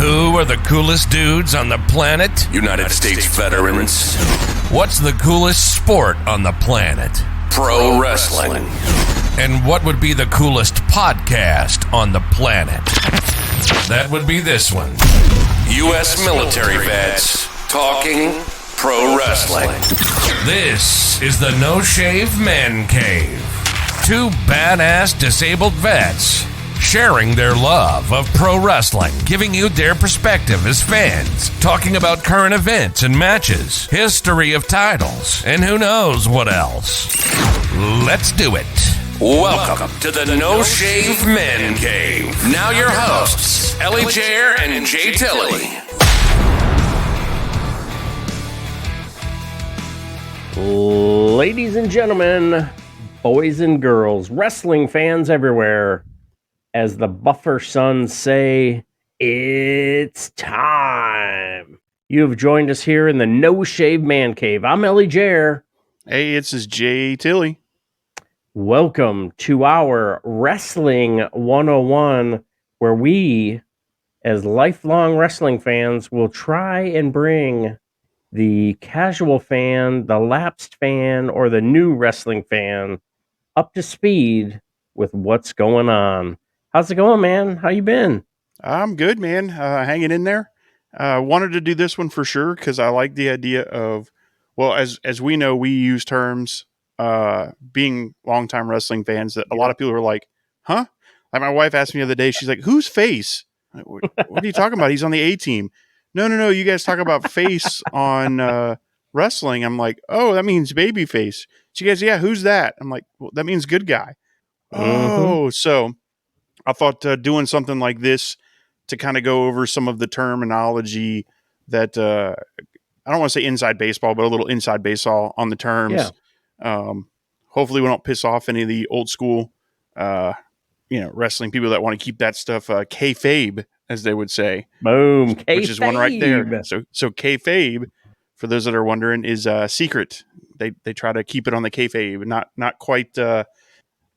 Who are the coolest dudes on the planet? United States veterans. What's the coolest sport on the planet? Pro wrestling. And what would be the coolest podcast on the planet? That would be this one. U.S. military vets talking pro wrestling. This is the No Shave Man Cave. Two badass disabled vets sharing their love of pro wrestling, giving you their perspective as fans, talking about current events and matches, history of titles, and who knows what else. Let's do it. Welcome to the No Shave Men Cave. Now your hosts, Ellie Jair and Jay Tilley. Ladies and gentlemen, boys and girls, wrestling fans everywhere, as the Buffer Sons say, it's time. You have joined us here in the No Shave Man Cave. I'm Ellie Jair. Hey, it's Jay Tilley. Welcome to our Wrestling 101, where we, as lifelong wrestling fans, will try and bring the casual fan, the lapsed fan, or the new wrestling fan up to speed with what's going on. How's it going, man? How you been? I'm good, man. Hanging in there. Wanted to do this one for sure because I like the idea of, well, as we know, we use terms, being longtime wrestling fans, that a lot of people are like, huh? Like my wife asked me the other day, she's like, who's face? What are you talking about? He's on the A team. No. You guys talk about face on wrestling. I'm like, oh, that means baby face. She goes, yeah, who's that? I'm like, well, that means good guy. Oh, so I thought doing something like this to kind of go over some of the terminology that I don't want to say inside baseball, but a little inside baseball on the terms. Yeah. Hopefully we don't piss off any of the old school, wrestling people that want to keep that stuff kayfabe, as they would say. Boom, kayfabe. Which is one right there. So kayfabe, for those that are wondering, is secret. They try to keep it on the kayfabe, not quite.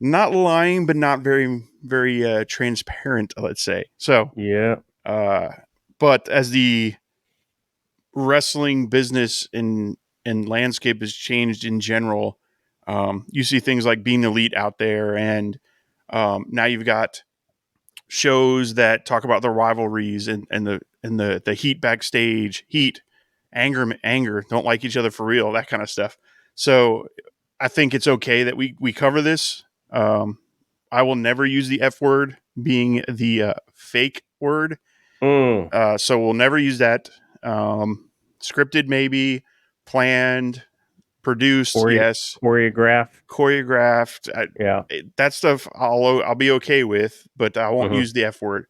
Not lying, but not very, very transparent, let's say. So, yeah. But as the wrestling business and landscape has changed in general, you see things like Being Elite out there, and now you've got shows that talk about the rivalries and the heat backstage, anger, don't like each other for real, that kind of stuff. So I think it's okay that we cover this. I will never use the F word, being the fake word. So we'll never use that. Scripted, maybe. Planned. Produced, yes. Choreographed. Yeah. That stuff I'll be okay with, but I won't use the F word.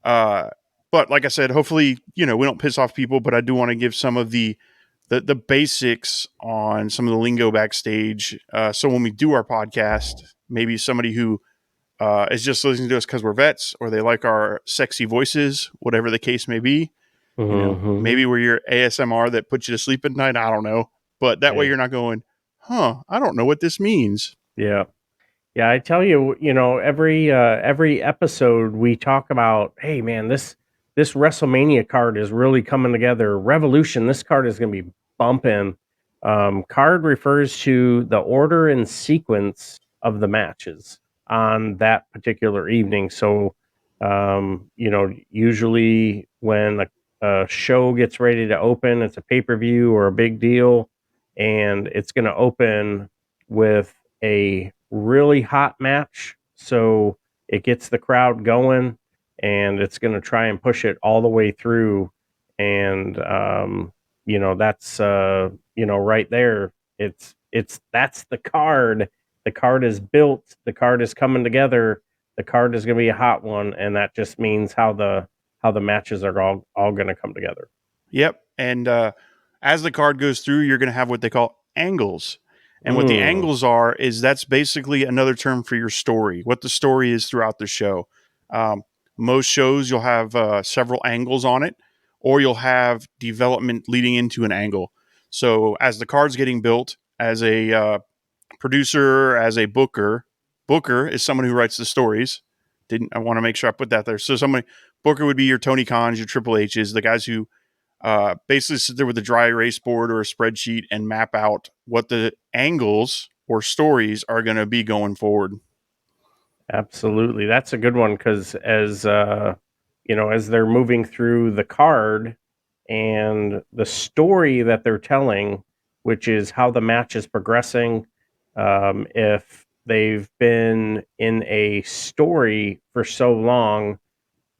But like I said, hopefully, we don't piss off people, but I do want to give some of the basics on some of the lingo backstage. So when we do our podcast, maybe somebody who is just listening to us because we're vets, or they like our sexy voices, whatever the case may be. Maybe we're your ASMR that puts you to sleep at night. I don't know. But that way you're not going, I don't know what this means. Yeah. Yeah, I tell you, every episode we talk about, hey, man, this WrestleMania card is really coming together. Revolution, this card is going to be bumping. Card refers to the order and sequence of the matches on that particular evening. So, usually when a show gets ready to open, it's a pay-per-view or a big deal, and it's going to open with a really hot match. So it gets the crowd going, and it's going to try and push it all the way through. And, that's, right there. That's the card. The card is built. The card is coming together. The card is going to be a hot one. And that just means how the matches are all going to come together. Yep. And as the card goes through, you're going to have what they call angles. And what the angles are is that's basically another term for your story, what the story is throughout the show. Most shows, you'll have several angles on it, or you'll have development leading into an angle. So as the card's getting built, as a producer, as a booker is someone who writes the stories. I want to make sure I put that there. So Booker would be your Tony Khans, your Triple H's, the guys who basically sit there with a dry erase board or a spreadsheet and map out what the angles or stories are going to be going forward. Absolutely. That's a good one because as as they're moving through the card and the story that they're telling, which is how the match is progressing, if they've been in a story for so long,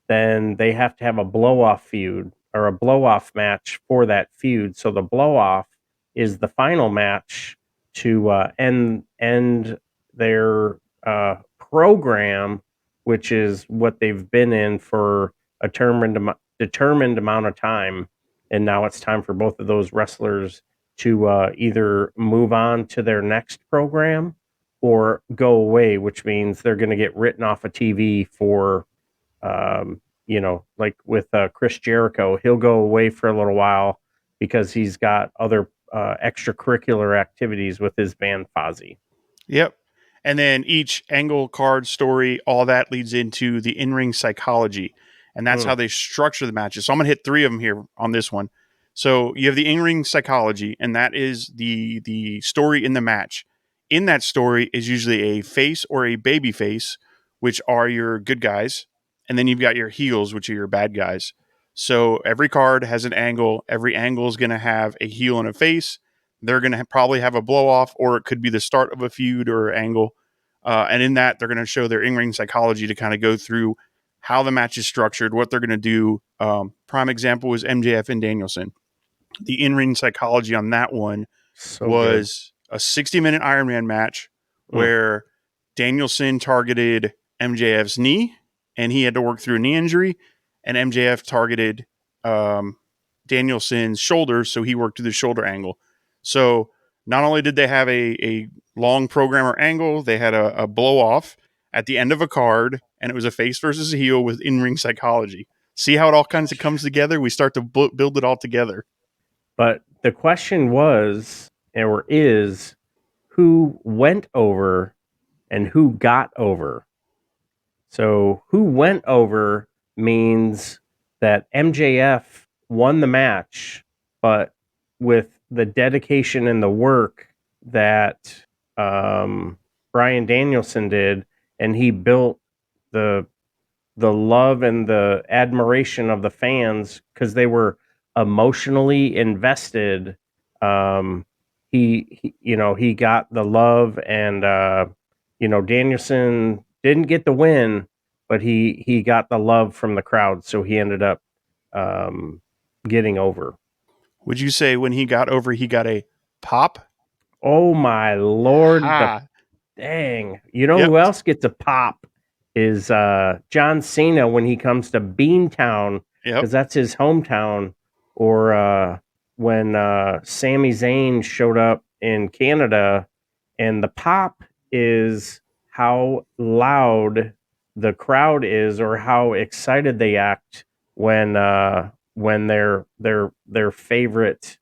then they have to have a blow-off feud or a blow-off match for that feud. So the blow-off is the final match to end their program, which is what they've been in for a determined amount of time. And now it's time for both of those wrestlers to either move on to their next program or go away, which means they're going to get written off of TV for, like with Chris Jericho, he'll go away for a little while because he's got other extracurricular activities with his band Fozzy. Yep. And then each angle, card, story, all that leads into the in-ring psychology. And that's how they structure the matches. So I'm going to hit 3 of them here on this one. So you have the in-ring psychology, and that is the story in the match. In that story is usually a face or a baby face, which are your good guys. And then you've got your heels, which are your bad guys. So every card has an angle. Every angle is going to have a heel and a face. They're going to probably have a blow off, or it could be the start of a feud or angle. And in that, they're going to show their in-ring psychology to kind of go through how the match is structured, what they're going to do. Prime example was MJF and Danielson. The in-ring psychology on that one was a 60-minute Iron Man match where Danielson targeted MJF's knee, and he had to work through a knee injury, and MJF targeted Danielson's shoulder, so he worked through the shoulder angle. So not only did they have a long program or angle, they had a blow off at the end of a card, and it was a face versus a heel with in-ring psychology. See how it all kinds of comes together? We start to build it all together. But the question was, or is, who went over and who got over? So who went over means that MJF won the match, but with the dedication and the work that Bryan Danielson did, and he built the love and the admiration of the fans because they were emotionally invested. He got the love, and Danielson didn't get the win, but he got the love from the crowd, so he ended up getting over. Would you say when he got over, he got a pop? Oh my Lord! Dang! Who else gets a pop is John Cena when he comes to Beantown, because that's his hometown, or when Sami Zayn showed up in Canada, and the pop is how loud the crowd is or how excited they act when their favorite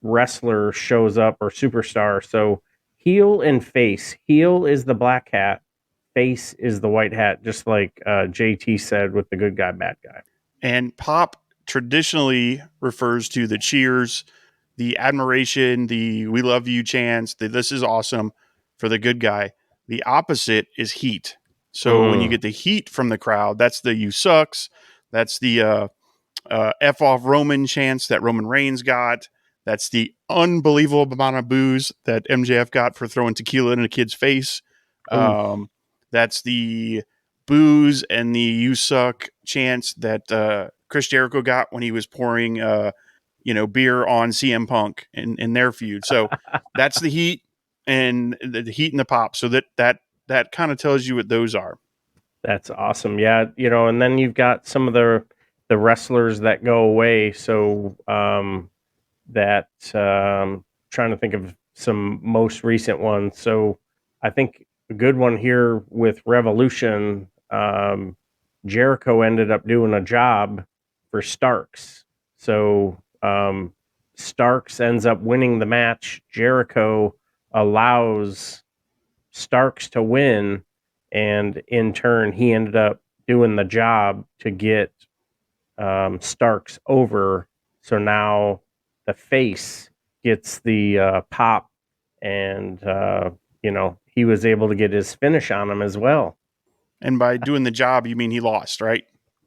wrestler shows up or superstar. So heel and face. Heel is the black hat. Face is the white hat, just like JT said with the good guy, bad guy. And pop traditionally refers to the cheers, the admiration, the we love you chants, the this is awesome for the good guy. The opposite is heat. So when you get the heat from the crowd, that's the you sucks. That's the F off Roman chants that Roman Reigns got. That's the unbelievable amount of booze that MJF got for throwing tequila in a kid's face. That's the booze and the you suck chants that Chris Jericho got when he was pouring beer on CM Punk in their feud. So that's the heat and the heat and the pop. So that kind of tells you what those are. That's awesome. Yeah, and then you've got some of the wrestlers that go away. So trying to think of some most recent ones. So I think a good one here with Revolution, Jericho ended up doing a job for Starks. So Starks ends up winning the match. Jericho allows Starks to win, and in turn, he ended up doing the job to get Starks over. So now the face gets the pop, and he was able to get his finish on him as well. And by doing the job, you mean he lost, right?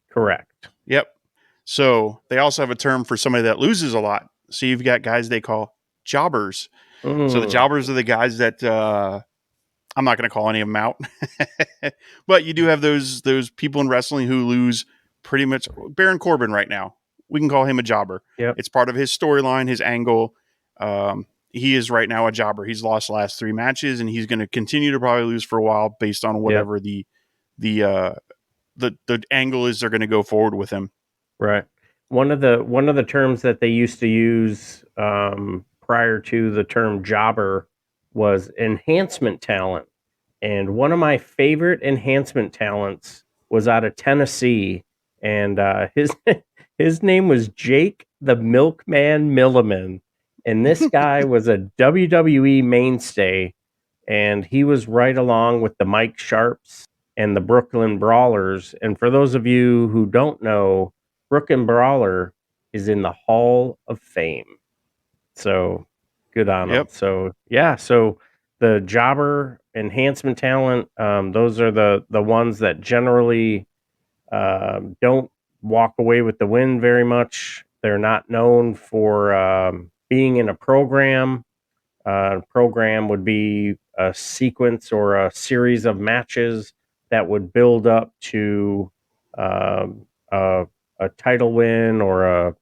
Correct. Yep. So they also have a term for somebody that loses a lot. So you've got guys they call jobbers. So the jobbers are the guys that I'm not going to call any of them out, but you do have those people in wrestling who lose pretty much. Baron Corbin right now, we can call him a jobber. Yep. It's part of his storyline, his angle. He is right now a jobber. He's lost the last 3 matches, and he's going to continue to probably lose for a while based on whatever the angle is they're going to go forward with him. Right. One of the terms that they used to use prior to the term jobber was enhancement talent. And one of my favorite enhancement talents was out of Tennessee, and his name was Jake the Milkman Milliman. And this guy was a WWE mainstay, and he was right along with the Mike Sharps and the Brooklyn Brawlers. And for those of you who don't know, Brooklyn Brawler is in the Hall of Fame. So good on him. So yeah, so the jobber enhancement talent, those are the ones that generally don't walk away with the win very much. They're not known for being in a program. Program would be a sequence or a series of matches that would build up to a title win or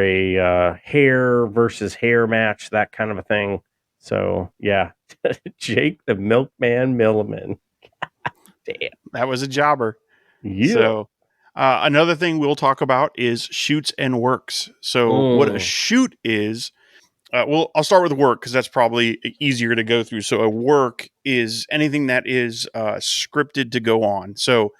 a hair versus hair match, that kind of a thing. So yeah, Jake the Milkman Milliman. Damn, that was a jobber. Yeah. So another thing we'll talk about is shoots and works. So what a shoot is. Well, I'll start with work because that's probably easier to go through. So a work is anything that is scripted to go on. So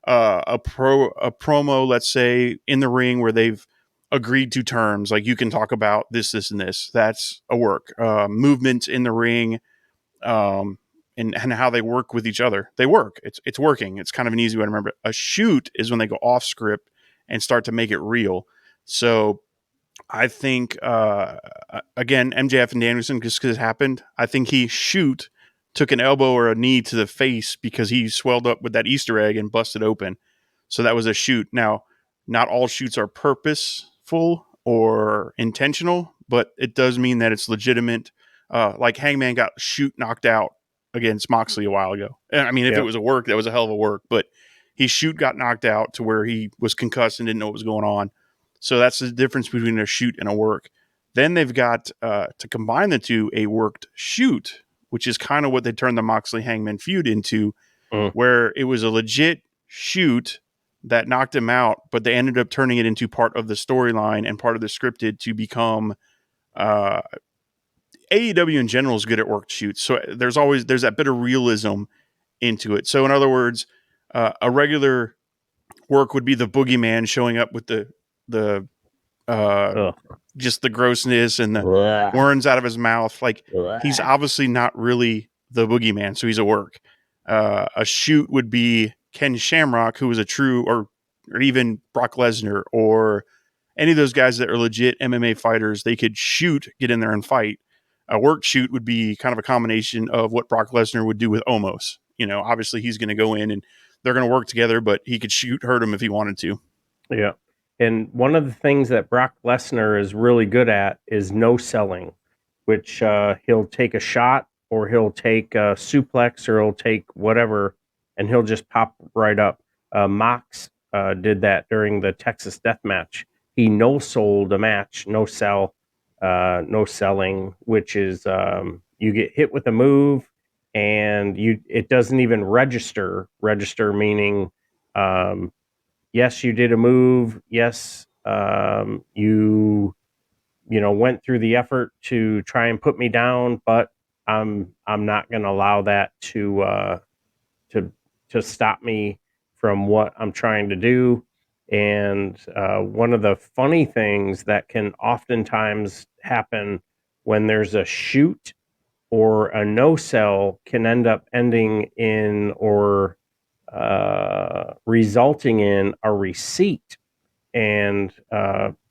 a promo, let's say in the ring where they've agreed to terms, like you can talk about this, and this. That's a work. Movement in the ring, and how they work with each other. They work. It's working. It's kind of an easy way to remember. A shoot is when they go off script and start to make it real. So I think, again, MJF and Danielson, just because it happened, I think he took an elbow or a knee to the face because he swelled up with that Easter egg and busted open. So that was a shoot. Now, not all shoots are purposeful or intentional, but it does mean that it's legitimate. Like Hangman got shoot knocked out against Moxley a while ago. I mean, if it was a work, that was a hell of a work, but he got knocked out to where he was concussed and didn't know what was going on. So that's the difference between a shoot and a work. Then they've got, to combine the two, a worked shoot, which is kind of what they turned the Moxley Hangman feud into, where it was a legit shoot that knocked him out, but they ended up turning it into part of the storyline and part of the scripted to become AEW in general is good at worked shoots. So there's that bit of realism into it. So in other words, a regular work would be the boogeyman showing up with the just the grossness and the worms out of his mouth. Like he's obviously not really the boogeyman, so he's a work. A shoot would be Ken Shamrock, who was a true, or even Brock Lesnar, or any of those guys that are legit MMA fighters. They could shoot, get in there and fight. A work shoot would be kind of a combination of what Brock Lesnar would do with Omos. Obviously he's going to go in and they're going to work together, but he could hurt him if he wanted to. Yeah. And one of the things that Brock Lesnar is really good at is no selling, which he'll take a shot or he'll take a suplex or he'll take whatever, and he'll just pop right up. Mox did that during the Texas Death Match. He no-sold a match, no sell, no selling, which is you get hit with a move and it doesn't even register. Register meaning yes, you did a move. Yes, you went through the effort to try and put me down, but I'm not going to allow that to stop me from what I'm trying to do. And one of the funny things that can oftentimes happen when there's a shoot or a no sell can end up ending in or resulting in a receipt. And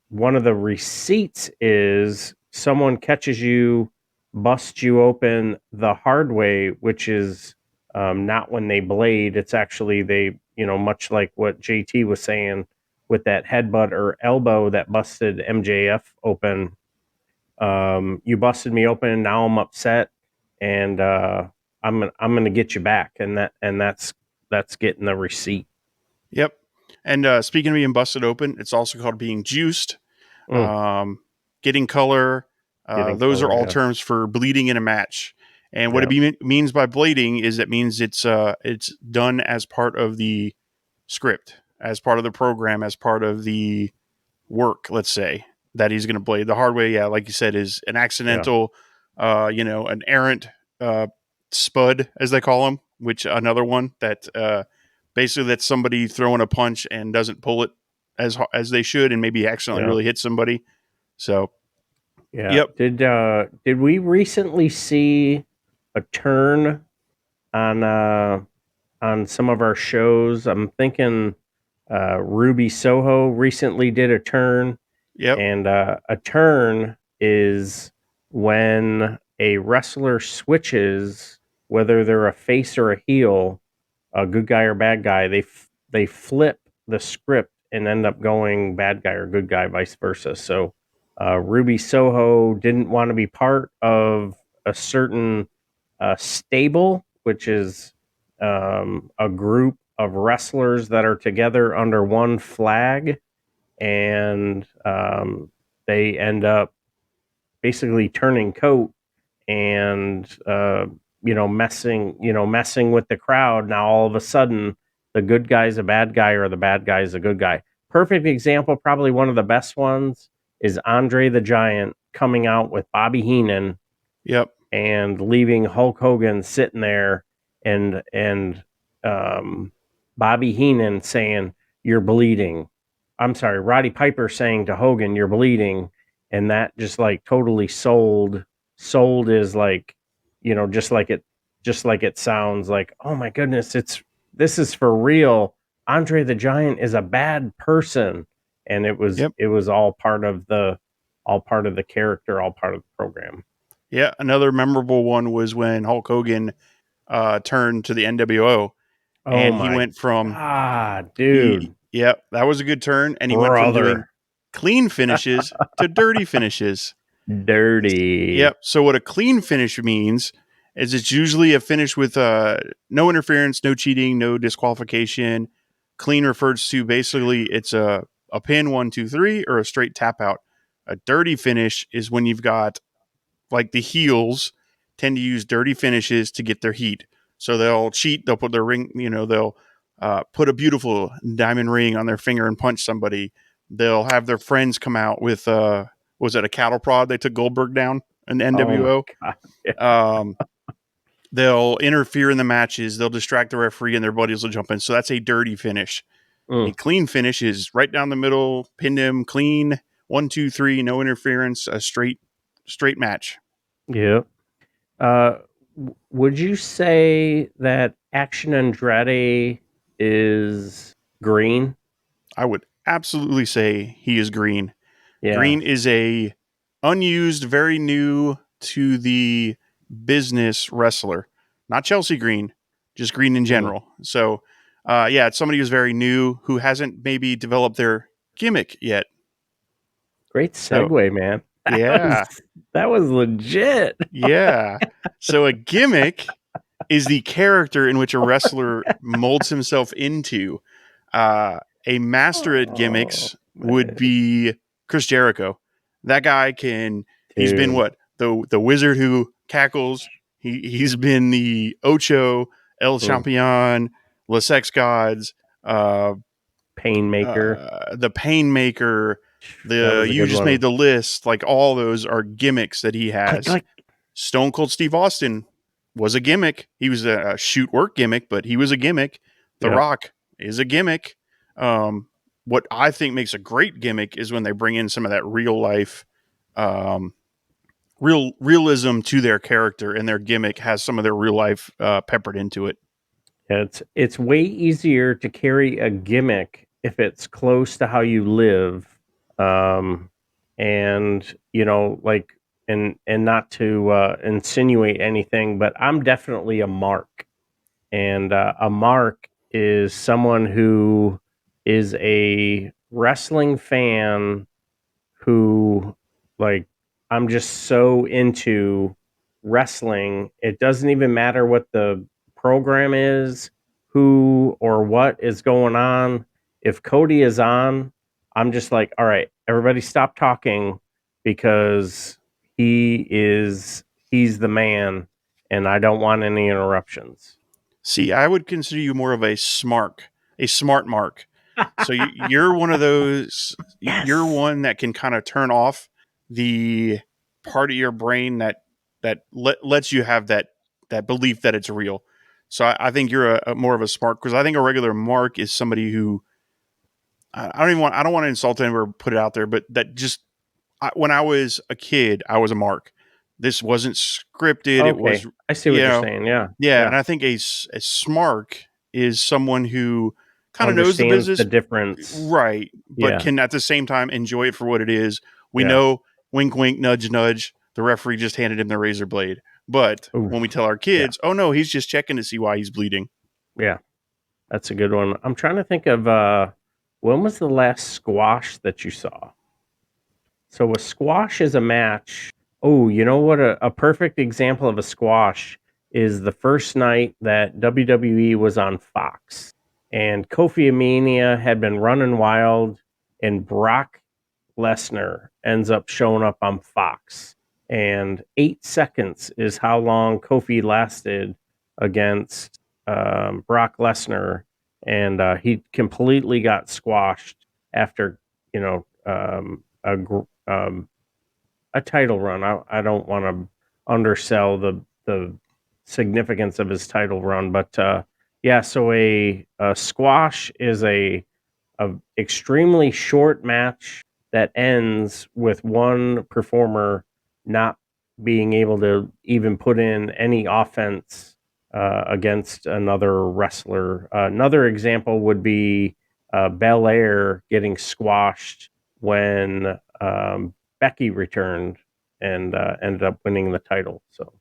one of the receipts is someone catches you, busts you open the hard way, which is not when they blade. It's actually they, much like what JT was saying with that headbutt or elbow that busted MJF open. You busted me open, and now I'm upset, and I'm gonna get you back, and that's getting the receipt. Yep. And speaking of being busted open, it's also called being juiced, getting color. Those are all terms for bleeding in a match. And what it means by blading is it means it's done as part of the script, as part of the program, as part of the work, let's say, that he's going to blade. The hard way, like you said, is an accidental, an errant spud, as they call them, which another one that basically that's somebody throwing a punch and doesn't pull it as they should and maybe accidentally really hit somebody. So, yep. Did we recently see a turn on some of our shows? I'm thinking Ruby Soho recently did a turn. Yep. And a turn is when a wrestler switches, whether they're a face or a heel, a good guy or bad guy, they flip the script and end up going bad guy or good guy, vice versa. So Ruby Soho didn't want to be part of a certain stable, which is a group of wrestlers that are together under one flag, and they end up basically turning coat and messing with the crowd. Now all of a sudden the good guy's a bad guy or the bad guy's a good guy. Perfect example, probably one of the best ones, is Andre the Giant coming out with Bobby Heenan. Yep. And leaving Hulk Hogan sitting there, and Bobby Heenan saying, "You're bleeding." I'm sorry, Roddy Piper saying to Hogan, "You're bleeding," and that just like totally sold. Sold is like, just like it sounds like. Oh my goodness, this is for real. Andre the Giant is a bad person, and it was all part of the character, all part of the program. Yeah, another memorable one was when Hulk Hogan turned to the NWO, and he went from dude. That was a good turn, and he went from doing clean finishes to dirty finishes. Dirty. Yep. So what a clean finish means is it's usually a finish with no interference, no cheating, no disqualification. Clean refers to basically it's a pin 1, 2, 3 or a straight tap out. A dirty finish is when you've got, like, the heels tend to use dirty finishes to get their heat. So they'll cheat. They'll put their ring, they'll put a beautiful diamond ring on their finger and punch somebody. They'll have their friends come out with, was it a cattle prod? They took Goldberg down in the NWO. They'll interfere in the matches. They'll distract the referee and their buddies will jump in. So that's a dirty finish. A clean finish is right down the middle, pinned him, clean, 1, 2, 3, no interference, a straight match. Yeah. Would you say that Action Andretti is green? I would absolutely say he is green. Yeah. Green is a unused, very new to the business wrestler, not Chelsea Green, just Green in general. So, it's somebody who's very new who hasn't maybe developed their gimmick yet. Great segue, man. That was legit. Yeah. So a gimmick is the character in which a wrestler molds himself into. A master at gimmicks would be Chris Jericho. That guy he's been what? The wizard who cackles. He's been the Ocho, El Champion, Les Sex Gods, Painmaker, the Painmaker, you just made the list. Like, all those are gimmicks that he has. Stone Cold Steve Austin was a gimmick. He was a shoot work gimmick, but he was a gimmick. The Rock is a gimmick. What I think makes a great gimmick is when they bring in some of that real life realism to their character, and their gimmick has some of their real life peppered into it. It's way easier to carry a gimmick if it's close to how you live, and like, and not to insinuate anything, but I'm definitely a mark, and a mark is someone who is a wrestling fan who, like, I'm just so into wrestling. It doesn't even matter what the program is, who or what is going on. If Cody is on, I'm just like, all right, everybody stop talking because he's the man and I don't want any interruptions. See, I would consider you more of a smart mark. So you're one of those. Yes. You're one that can kind of turn off the part of your brain that lets you have that belief that it's real. So I think you're a more of a smart, because I think a regular mark is somebody who I don't want to insult anyone or put it out there, but that just when I was a kid, I was a mark. This wasn't scripted. Okay, It was, I see what you're saying. Yeah, yeah. And I think a smart is someone who kind of knows the understands business, the difference. right? But Yeah. can at the same time enjoy it for what it is. We Yeah. know, wink, wink, nudge, nudge. The referee just handed him the razor blade. But Ooh, when we tell our kids, oh no, he's just checking to see why he's bleeding. Yeah, that's a good one. I'm trying to think of when was the last squash that you saw? So a squash is a match. Oh, you know what? A perfect example of a squash is the first night that WWE was on Fox, and Kofi Mania had been running wild, and Brock Lesnar ends up showing up on Fox. And 8 seconds is how long Kofi lasted against Brock Lesnar, and he completely got squashed after a title run. I don't want to undersell the significance of his title run, but yeah. So a squash is a extremely short match that ends with one performer not being able to even put in any offense against another wrestler. Another example would be Belair getting squashed when Becky returned and ended up winning the title. So,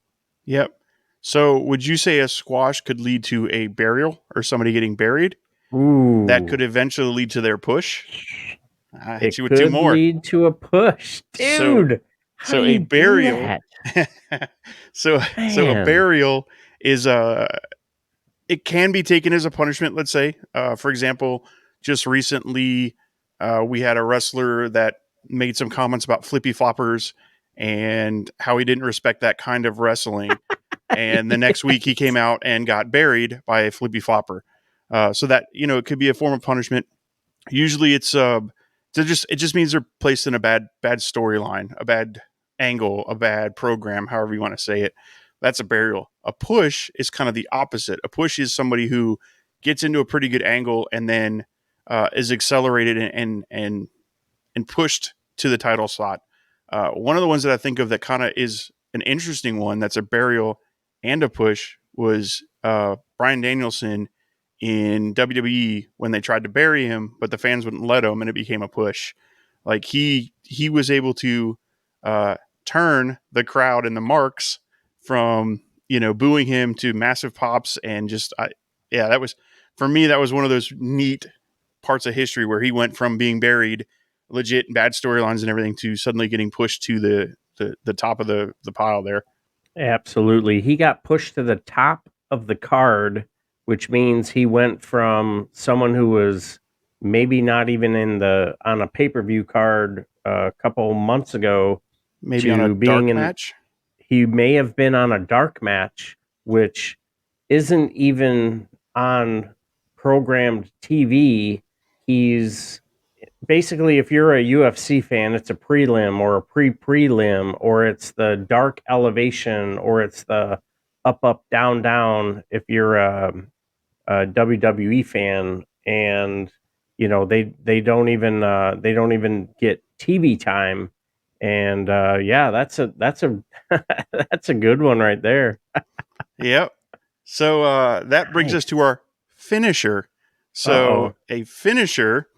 yep. So would you say a squash could lead to a burial or somebody getting buried? ooh, That could eventually lead to their push. I hit it you with two could more. lead to a push, dude. How So do a you do burial. that? so a Man. burial is it can be taken as a punishment. Let's say, for example, just recently we had a wrestler that made some comments about flippy floppers and how he didn't respect that kind of wrestling. And the next week he came out and got buried by a flippy flopper. So that, it could be a form of punishment. Usually it just means they're placed in a bad storyline, a bad angle, a bad program, however you want to say it. That's a burial. A push is kind of the opposite. A push is somebody who gets into a pretty good angle and then is accelerated and pushed to the title slot. One of the ones that I think of that kind of is an interesting one that's a burial and a push was Bryan Danielson in WWE when they tried to bury him, but the fans wouldn't let him, and it became a push. Like he was able to turn the crowd and the marks from booing him to massive pops, and just that was, for me, that was one of those neat parts of history where he went from being buried, legit bad storylines and everything, to suddenly getting pushed to the top of the pile there. Absolutely. He got pushed to the top of the card, which means he went from someone who was maybe not even on a pay-per-view card a couple months ago, Maybe to on a being dark match. He may have been on a dark match, which isn't even on programmed TV. He's basically, if you're a UFC fan, it's a prelim or a pre-prelim, or it's the dark elevation, or it's the up, up, down, down. If you're a WWE fan, and they don't even get TV time, And yeah, that's a that's a good one right there. Yep. So that brings us to our finisher. So Uh-oh. a finisher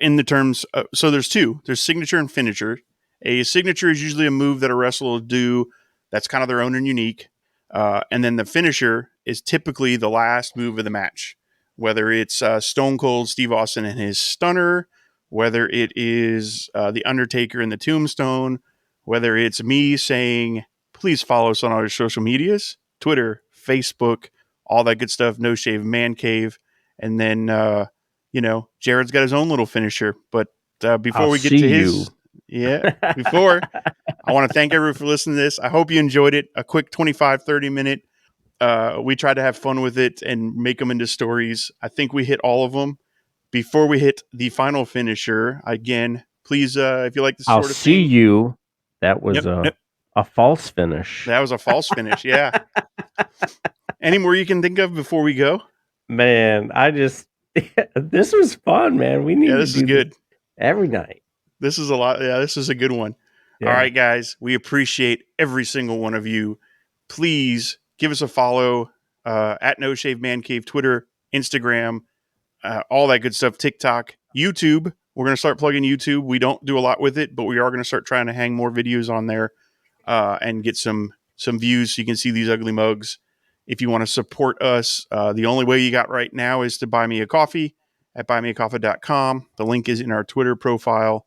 in the terms, so there's two. There's signature and finisher. A signature is usually a move that a wrestler will do that's kind of their own and unique. And then the finisher is typically the last move of the match, whether it's Stone Cold Steve Austin and his stunner, whether it is The Undertaker and the Tombstone, whether it's me saying, please follow us on our social medias, Twitter, Facebook, all that good stuff, No Shave Man Cave. And then, Jared's got his own little finisher. But before we get to his... before, I want to thank everyone for listening to this. I hope you enjoyed it. A quick 25, 30 minute. We tried to have fun with it and make them into stories. I think we hit all of them. Before we hit the final finisher, again, please, if you like this I'll sort of see thing, you. That was a false finish. That was a false finish. Yeah. Any more you can think of before we go? Man, this was fun, man. We need this to is do good. This every night. This is a lot. Yeah, this is a good one. Yeah. All right, guys. We appreciate every single one of you. Please give us a follow at No Shave Man Cave, Twitter, Instagram, all that good stuff, TikTok, YouTube. We're going to start plugging YouTube. We don't do a lot with it, but we are going to start trying to hang more videos on there and get some views so you can see these ugly mugs. If you want to support us, the only way you got right now is to buy me a coffee at buymeacoffee.com. The link is in our Twitter profile.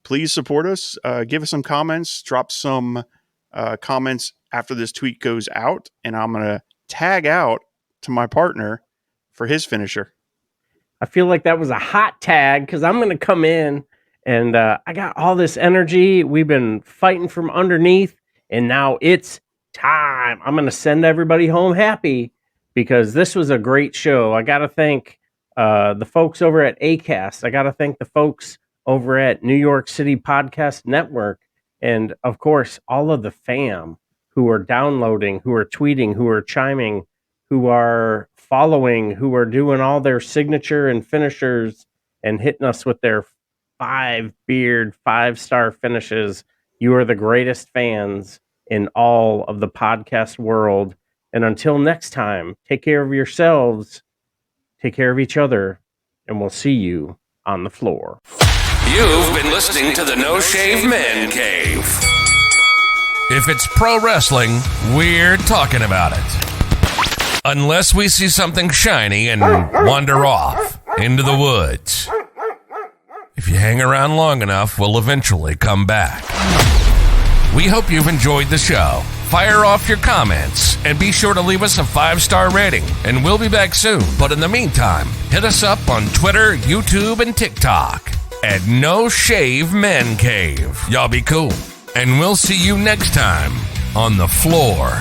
Please support us. Give us some comments. Drop some comments after this tweet goes out, and I'm going to tag out to my partner for his finisher. I feel like that was a hot tag because I'm going to come in and I got all this energy. We've been fighting from underneath, and now it's time. I'm going to send everybody home happy because this was a great show. I got to thank the folks over at Acast. I got to thank the folks over at New York City Podcast Network. And of course, all of the fam who are downloading, who are tweeting, who are chiming, who are following, who are doing all their signature and finishers and hitting us with their 5-star finishes. You are the greatest fans in all of the podcast world. And until next time, take care of yourselves, take care of each other, and we'll see you on the floor. You've been listening to the No Shave Man Cave. If it's pro wrestling, we're talking about it. Unless we see something shiny and wander off into the woods. If you hang around long enough, we'll eventually come back. We hope you've enjoyed the show. Fire off your comments and be sure to leave us a 5-star rating, and we'll be back soon. But in the meantime, hit us up on Twitter, YouTube, and TikTok at No Shave Men Cave. Y'all be cool. And we'll see you next time on the floor.